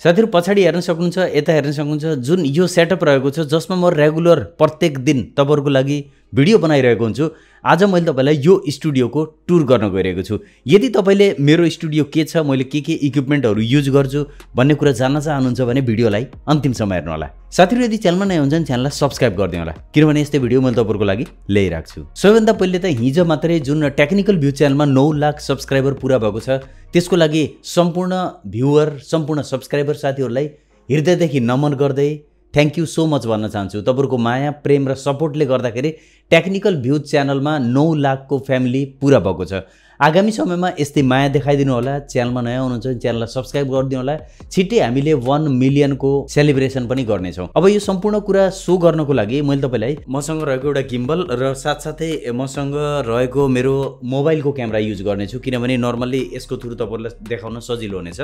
साथीहरु पछाडी हेर्न सक्नुहुन्छ, यता हेर्न सक्नुहुन्छ जुन यो सेटअप रहेको छ जसमा म रेगुलर प्रत्येक दिन तपाईहरुको लागि भिडियो बनाइरहेको हुन्छु। आज मैले तपाईलाई यो स्टुडियोको टुर गर्न गइरहेको छु। यदि तपाईले मेरो स्टुडियो के छ, मैले के इक्विपमेन्टहरु युज गर्छु भन्ने कुरा जान्न चाहनुहुन्छ भने भिडियोलाई अन्तिमसम्म हेर्नु होला। साथीहरु यदि च्यानलमा नयाँ हुनुहुन्छ भने च्यानललाई सब्स्क्राइब गरिदिनु होला, किनभने यस्तै भिडियो मैले तपाईहरुको लागि ल्याइराख्छु छु। सबैभन्दा पहिले त हिजो मात्रै जुन टेक्निकल भ्यू च्यानलमा 9 लाख सब्स्क्राइबर पूरा भएको छ, त्यसको लागि सम्पूर्ण भ्युअर, सम्पूर्ण सब्स्क्राइबर साथीहरुलाई हृदयदेखि नमन गर्दै थ्यांक यू सो मच भन्न चाहन्छु। तपाईहरुको माया, प्रेम र सपोर्टले गर्दाखेरि टेक्निकल भ्यू च्यानलमा 9 लाखको फ्यामिली पूरा भएको छ। आगामी समयमा यस्तै माया देखाइदिनु होला। च्यानलमा नयाँ हुनुहुन्छ भने च्यानललाई सब्स्क्राइब गरिदिनु होला। छिट्टै हामीले 1 मिलियनको सेलिब्रेसन पनि गर्नेछौँ। अब यो सम्पूर्ण कुरा सो गर्नको लागि मैले तपाईलाई मसँग रहेको एउटा गिम्बल र साथसाथै मसँग रहेको मेरो मोबाइलको क्यामेरा युज गर्नेछु, किनभने नर्मली यसको थ्रु तपाईहरुलाई देखाउन सजिलो हुनेछ।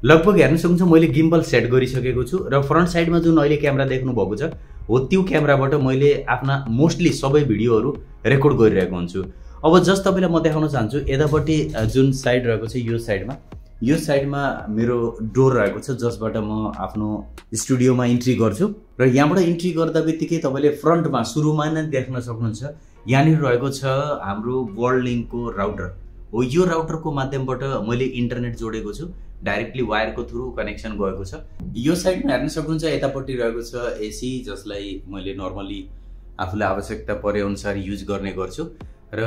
लगभग हेर्न सक्नुहुन्छ मैले गिम्बल सेट गरिसकेको छु र फ्रन्ट साइडमा जुन अहिले क्यामेरा देख्नु भएको छ हो त्यो क्यामेराबाट मैले आफ्ना मोस्टली सबै भिडियोहरू रेकर्ड गरिरहेको हुन्छु। अब जस्ट तपाईलाई म देखाउन चाहन्छु, यतापट्टि जुन साइड रहेको छ यो साइडमा मेरो डोर रहेको छ जसबाट म आफ्नो स्टुडियोमा इन्ट्री गर्छु र यहाँबाट इन्ट्री गर्दाबित्तिकै तपाईले फ्रन्टमा सुरुमा नै देख्न सक्नुहुन्छ यहाँनिर रहेको छ हाम्रो वर्ल्ड लिङ्कको राउटर हो। यो राउटरको माध्यमबाट मैले इन्टरनेट जोडेको छु, डाइरेक्टली वायरको थ्रु कनेक्सन गएको छ। यो साइडमा हेर्न सक्नुहुन्छ यतापट्टि रहेको छ एसी, जसलाई मैले नर्मली आफूलाई आवश्यकता परे अनुसार युज गर्ने गर्छु र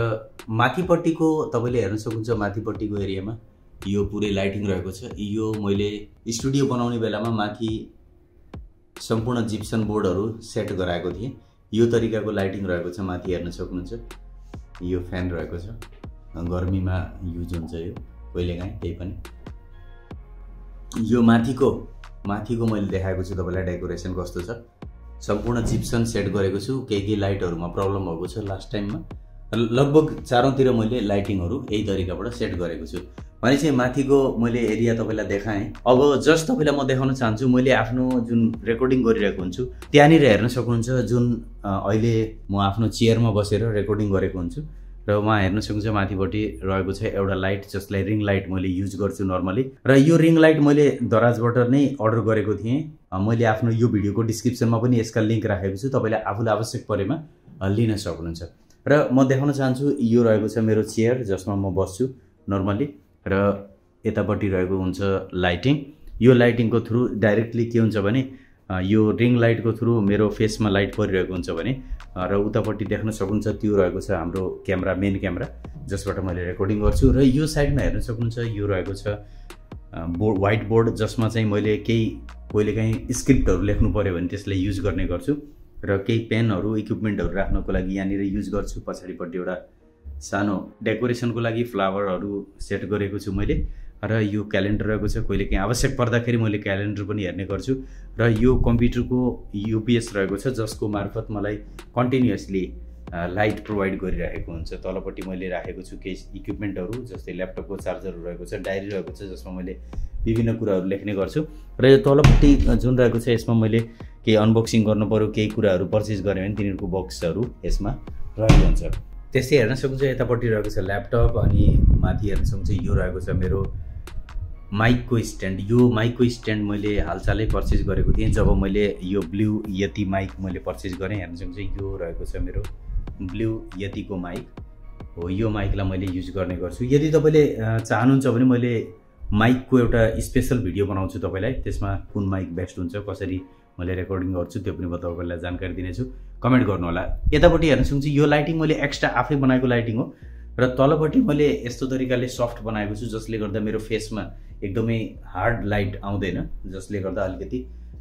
माथिपट्टिको तपाईले हेर्न सक्नुहुन्छ माथिपट्टिको एरियामा यो पुरै लाइटिङ रहेको छ। यो मैले स्टुडियो बनाउने बेलामा माथि सम्पूर्ण जिप्सन बोर्डहरू सेट गराएको थिएँ। यो तरिकाको लाइटिङ रहेको छ। माथि हेर्न सक्नुहुन्छ यो फ्यान रहेको छ, गर्मीमा युज हुन्छ यो कहिलेकाहीँ। त्यही पनि यो माथिको मैले देखाएको छु तपाईलाई डेकोरेसन कस्तो छ। सम्पूर्ण जिप्सन सेट गरेको छु। केही लाइटहरुमा प्रब्लम भएको छ लास्ट टाइममा। लगभग चारौंतिर मैले लाइटिङहरु यही तरिकाबाट सेट गरेको छु। भनेपछि माथिको मैले एरिया तपाईलाई देखाएँ। अब जस्ट तपाईलाई म देखाउन चाहन्छु मैले आफ्नो जुन रेकर्डिङ गरिरहेको हुन्छु त्यहाँनिर हेर्न सक्नुहुन्छ जुन अहिले म आफ्नो चेयरमा बसेर रेकर्डिङ गरेको हुन्छु र वहाँ हेर्न सक्नुहुन्छ माथिपट्टि रहेको छ एउटा लाइट, जसलाई रिङ लाइट मैले युज गर्छु नर्मली। र यो रिङ लाइट मैले दराजबाट नै अर्डर गरेको थिएँ। मैले आफ्नो यो भिडियोको डिस्क्रिप्सनमा पनि यसका लिंक राखेको छु, तपाईले आफूलाई आवश्यक परेमा लिन सक्नुहुन्छ। र म देखाउन चाहन्छु यो रहेको छ मेरो चेयर जसमा म बस्छु नर्मली र यतापट्टि रहेको हुन्छ लाइटिङ। यो लाइटिङको थ्रु डाइरेक्टली के हुन्छ भने यो रिङ लाइटको थ्रु मेरो फेसमा लाइट परिरहेको हुन्छ भने र उतापट्टि देख्न सक्नुहुन्छ त्यो रहेको छ हाम्रो क्यामेरा, मेन क्यामेरा जसबाट मैले रेकर्डिङ गर्छु। र यो साइडमा हेर्न सक्नुहुन्छ यो रहेको छ व्हाइट बोर्ड जसमा चाहिँ मैले केही कहिलेकाहीँ स्क्रिप्टहरू लेख्नु पर्यो भने त्यसलाई युज गर्ने गर्छु र केही पेनहरू, इक्विपमेन्टहरू राख्नको लागि यहाँनिर युज गर्छु। पछाडिपट्टि एउटा सानो डेकोरेसनको लागि फ्लावरहरू सेट गरेको छु मैले र यो क्यालेन्डर रहेको छ। कहिलेकाहीँ आवश्यक पर्दाखेरि मैले क्यालेन्डर पनि हेर्ने गर्छु र यो कम्प्युटरको युपिएस रहेको छ जसको मार्फत मलाई कन्टिन्युअसली लाइट प्रोभाइड गरिरहेको हुन्छ। तलपट्टि मैले राखेको छु केही इक्विपमेन्टहरू जस्तै ल्यापटपको चार्जरहरू रहेको छ, डायरी रहेको छ जसमा मैले विभिन्न कुराहरू लेख्ने गर्छु र यो तलपट्टि जुन रहेको छ यसमा मैले केही अनबक्सिङ गर्नु पर्यो, केही कुराहरू पर्चेस गरेँ भने तिनीहरूको बक्सहरू यसमा रहेको हुन्छ। त्यस्तै हेर्न सक्नुहुन्छ यतापट्टि रहेको छ ल्यापटप अनि माथि हेर्न सक्नुहुन्छ यो रहेको छ मेरो माइकको स्ट्यान्ड। यो माइकको स्ट्यान्ड मैले हालसालै पर्चेस गरेको थिएँ जब मैले यो ब्लू यति माइक मैले पर्चेस गरेँ। हेर्न सक्नुहुन्छ यो रहेको छ मेरो ब्लू यतिको माइक हो। यो माइकलाई मैले युज गर्ने गर्छु। यदि तपाईले चाहनुहुन्छ भने मैले माइकको एउटा स्पेशल भिडियो बनाउँछु तपाईलाई, त्यसमा कुन माइक बेस्ट हुन्छ, कसरी मैले रेकर्डिङ गर्छु त्यो पनि म तपाईलाई जानकारी दिनेछु। कमेन्ट गर्नु होला। यतापट्टि हेर्न सक्नुहुन्छ यो लाइटिङ मैले एक्स्ट्रा आफै बनाएको लाइटिङ हो र तलपट्टि मैले यस्तो तरिकाले सफ्ट बनाएको छु जसले गर्दा मेरो फेसमा एकदमै हार्ड लाइट आउँदैन, जसले गर्दा अलिकति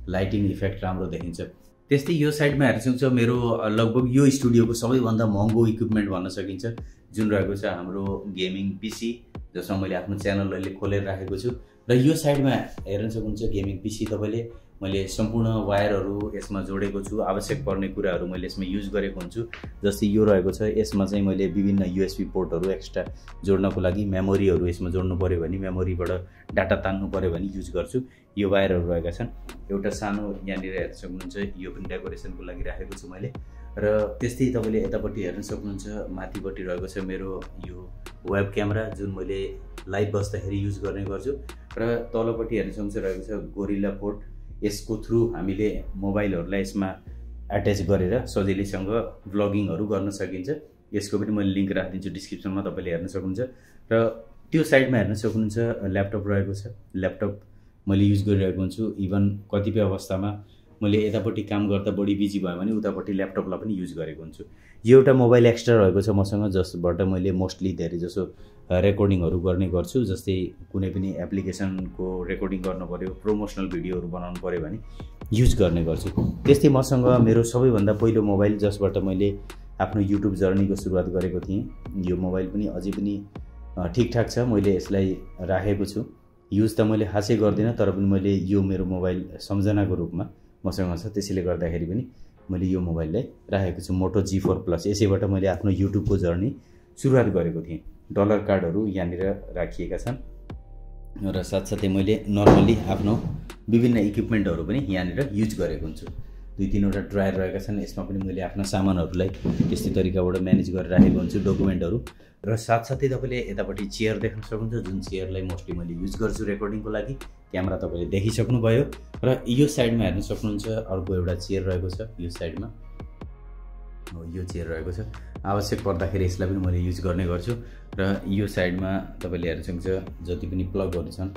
लाइटिङ इफेक्ट राम्रो देखिन्छ। त्यस्तै यो साइडमा हेर्न सक्नुहुन्छ मेरो लगभग यो स्टुडियोको सबैभन्दा महँगो इक्विपमेन्ट भन्न सकिन्छ जुन रहेको छ हाम्रो गेमिङ पिसी जसमा मैले आफ्नो च्यानल अहिले खोलेर राखेको छु। र यो साइडमा हेर्न सक्नुहुन्छ गेमिङ पिसी तपाईले मैले सम्पूर्ण वायरहरू यसमा जोडेको छु। आवश्यक पर्ने कुराहरू मैले यसमा युज गरेको हुन्छु। जस्तै यो रहेको छ यसमा चाहिँ मैले विभिन्न युएसबी पोर्टहरू एक्स्ट्रा जोड्नको लागि मेमोरीहरू यसमा जोड्नु पर्यो भने मेमोरीबाट डाटा तान्नु पर्यो भने युज गर्छु। यो वायरहरू रहेका छन्। एउटा सानो यहाँनिर हेर्न सक्नुहुन्छ यो पनि डेकोरेसनको लागि राखेको छु मैले र त्यस्तै तपाईले यतापट्टि हेर्न सक्नुहुन्छ माथिपट्टि रहेको छ मेरो यो वेब क्यामेरा जुन मैले लाइभ बस्दाखेरि युज गर्ने गर्छु र तलपट्टि हेर्न सक्नुहुन्छ रहेको छ गोरिल्ला पोर्ट यसको थ्रु हामीले मोबाइलहरुलाई यसमा अट्याच गरेर सजिलैसँग भ्लगिङहरु गर्न सकिन्छ यसको पनि मैले लिंक राखिदिन्छु डिस्क्रिप्सनमा तपाईले हेर्न सक्नुहुन्छ र त्यो साइडमा हेर्न सक्नुहुन्छ ल्यापटप रहेको छ ल्यापटप मैले युज गरिरहेको हुन्छु इभन कतिपय अवस्थामा मैले यतापट्टि काम गर्दा बढी बिजी भयो भने उतापट्टि ल्यापटपलाई पनि युज गरेको हुन्छु यो एउटा मोबाइल एक्स्ट्रा रहेको छ मसँग जसबाट मैले मोस्टली धेरै जसो रेकर्डिङहरु गर्ने गर्छु जस्तै कुनै पनि एप्लिकेसनको रेकर्डिङ गर्न पर्यो प्रमोशनल भिडियोहरु बनाउनु पर्यो भने युज गर्ने गर्छु त्यस्तै मसँग मेरो सबैभन्दा पहिलो मोबाइल जसबाट मैले आफ्नो YouTube जर्नीको सुरुवात गरेको थिएँ यो मोबाइल पनि अझै पनि ठीकठाक छ मैले यसलाई राखेको छु युज त मैले खासै गर्दिन तर पनि मैले यो मेरो मोबाइल सम्झनाको रूपमा मसँग छ त्यसैले गर्दाखेरि पनि मैले यो मोबाइललाई राखेको छु मोटो G4 प्लस यसैबाट मैले आफ्नो YouTube को जर्नी सुरुवात गरेको थिएँ डलर कार्डहरु यहाँनिर राखिएका छन् र साथसाथै मैले नर्मली आफ्नो विभिन्न इक्विपमेन्टहरु पनि यहाँनिर युज गरेको हुन्छु दुई तीनवटा ड्रायर रहेका छन् यसमा पनि मैले आफ्ना सामानहरुलाई त्यस्तै तरिकाबाट म्यानेज गरेर राखेको हुन्छु डकुमेन्टहरु र साथसाथै तपाईले यतापट्टि चेयर देख्न सक्नुहुन्छ जुन चेयरलाई मोस्टली मैले युज गर्छु रेकर्डिङको लागि क्यामेरा तपाईले देखिसक्नु भयो र यो साइडमा हेर्न सक्नुहुन्छ अर्को एउटा चेयर रहेको छ यो साइडमा यो चेयर रहेको छ आवश्यक पर्दाखेरि यसलाई पनि मैले युज गर्ने गर्छु र यो साइडमा तपाईले हेर्न सक्नुहुन्छ जति पनि प्लगहरु छन्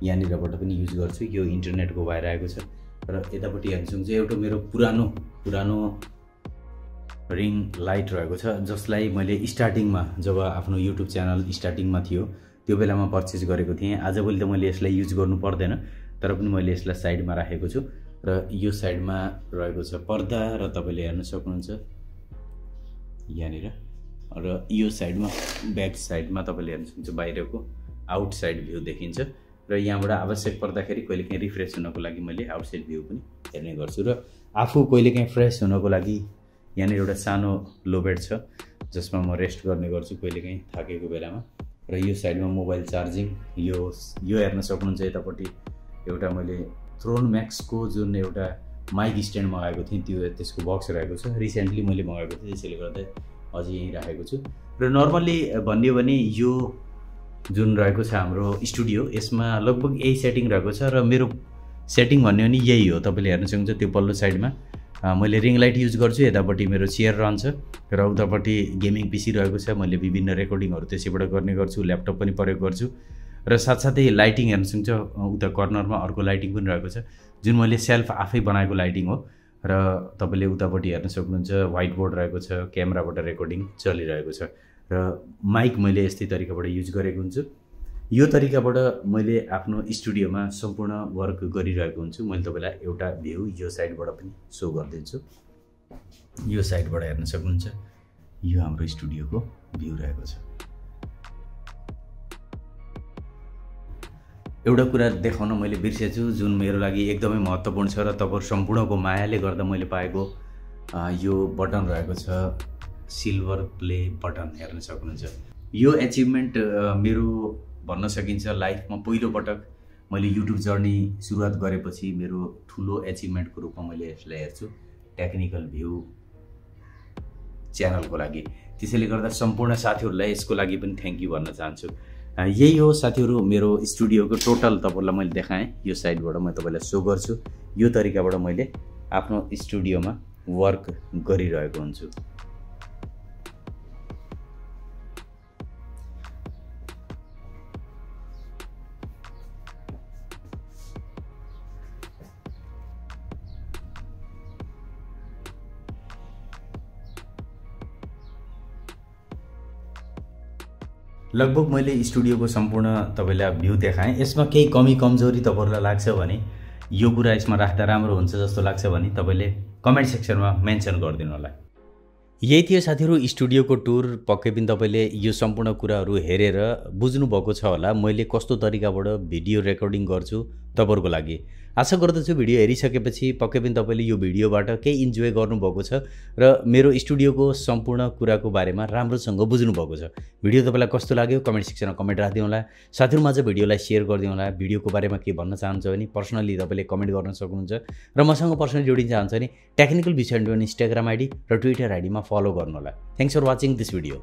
यहाँनिरबाट पनि युज गर्छु यो इन्टरनेटको वायर आएको छ र यतापट्टि हेर्न सक्नुहुन्छ एउटा मेरो पुरानो रिङ लाइट रहेको छ जसलाई मैले स्टार्टिङमा जब आफ्नो YouTube च्यानल स्टार्टिङमा थियो त्यो बेलामा पर्चेज गरेको थिएँ आजभोलि त मैले यसलाई युज गर्नु पर्दैन तर पनि मैले यसलाई साइडमा राखेको छु र यो साइडमा रहेको छ पर्दा र तपाईले हेर्न सक्नुहुन्छ यहाँनिर र यो साइडमा ब्याक साइडमा तपाईले हेर्न सक्नुहुन्छ बाहिरको आउटसाइड भ्यू देखिन्छ र यहाँबाट आवश्यक पर्दाखेरि कहिलेकाहीँ रिफ्रेश हुनको लागि मैले आउटसाइड भ्यू पनि हेर्ने गर्छु र आफू कहिलेकाहीँ फ्रेश हुनको लागि यहाँनिर एउटा सानो लो बेड छ जसमा म रेस्ट गर्ने गर्छु कहिलेकाहीँ थाकेको बेलामा र यो साइडमा मोबाइल चार्जिङ यो हेर्न सक्नुहुन्छ यतापट्टि एउटा मैले थ्रोन म्याक्सको जुन एउटा माइक स्ट्यान्ड मगाएको थिएँ त्यसको बक्स रहेको छ रिसेन्टली मैले मगाएको थिएँ त्यसैले गर्दा अझै यही राखेको छु र नर्मली भन्यो भने यो जुन रहेको छ हाम्रो स्टुडियो यसमा लगभग यही सेटिङ रहेको छ र मेरो सेटिङ भन्यो भने यही हो तपाईले हेर्न सक्नुहुन्छ त्यो पल्लो साइडमा मैले रिङ लाइट युज गर्छु यतापट्टि मेरो चेयर रहन्छ र उतापट्टि गेमिङ पीसी रहेको छ मैले विभिन्न रेकर्डिङहरु त्यसैबाट गर्ने गर्छु ल्यापटप पनि प्रयोग गर्छु र साथसाथै लाइटिङ हेर्न सक्नुहुन्छ उता कर्नरमा अर्को लाइटिङ पनि रहेको छ जुन मैले सेल्फ आफै बनाएको लाइटिङ हो र तपाईले उतापट्टि हेर्न सक्नुहुन्छ व्हाइट बोर्ड रहेको छ क्यामेराबाट रेकर्डिङ चलिरहेको छ र माइक मैले यस्तै तरिकाबाट युज गरेको हुन्छु यो तरिकाबाट मैले आफ्नो स्टुडियोमा सम्पूर्ण वर्क गरिरहेको हुन्छु मैले तपाईलाई एउटा भ्यू यो साइडबाट पनि शो गर्दिन्छु यो साइडबाट हेर्न सक्नुहुन्छ यो हाम्रो स्टुडियोको भ्यू रहेको छ एउटा कुरा देखाउन मैले बिर्सेछु जुन मेरो लागि एकदमै महत्त्वपूर्ण छ र तपाईहरु सम्पूर्णको मायाले गर्दा मैले पाएको यो बटन रहेको छ सिल्भर प्ले बटन हेर्न सक्नुहुन्छ यो अचिभमेन्ट मेरो भन्न सकिन्छ लाइफमा पहिलो पटक मैले YouTube जर्नी सुरुवात गरेपछि मेरो ठुलो अचिभमेन्टको रूपमा मैले यसलाई हेर्छु टेक्निकल भ्यू च्यानलको लागि त्यसैले गर्दा सम्पूर्ण साथीहरुलाई यसको लागि पनि थ्यांक यू भन्न चाहन्छु यही हो साथीहरु मेरो स्टुडियोको टोटल तपाईलाई मैले देखाएँ यो साइडबाट म तपाईलाई शो गर्छु यो तरिकाबाट मैले आफ्नो स्टुडियोमा वर्क गरिरहेको हुन्छु लगभग मैले स्टुडियोको सम्पूर्ण तपाईलाई भ्यू देखाएँ यसमा केही कमी कमजोरी तपाईहरुलाई लाग्छ भने यो कुरा यसमा राख्दा राम्रो हुन्छ जस्तो लाग्छ भने तपाईले कमेन्ट सेक्सनमा मेन्सन गरिदिनु होला यही थियो साथीहरु स्टुडियोको टुर पक्कै पनि तपाईले यो सम्पूर्ण कुराहरु हेरेर बुझ्नु भएको छ होला मैले कस्तो तरिकाबाट भिडियो रेकर्डिङ गर्छु तपाईहरुको लागि। आशा गर्दछु भिडियो हेरिसकेपछि पक्कै पनि तपाईले यो भिडियोबाट केही इन्जोय गर्नुभएको छ र मेरो स्टुडियोको सम्पूर्ण कुराको बारेमा राम्रोसँग बुझ्नुभएको छ। भिडियो तपाईलाई कस्तो लाग्यो कमेन्ट सेक्सनमा कमेन्ट राख्दिनु होला। साथीहरुमा चाहिँ भिडियोलाई शेयर गरिदिनु होला। भिडियोको बारेमा के भन्न चाहनुहुन्छ भने पर्सनली तपाईले कमेन्ट गर्न सक्नुहुन्छ र मसँग पर्सनली जोडिन चाहनुहुन्छ भने टेक्निकल विषय इन्स्टाग्राम आइडी र ट्विटर आइडीमा फलो गर्नु होला। Thanks for watching this video.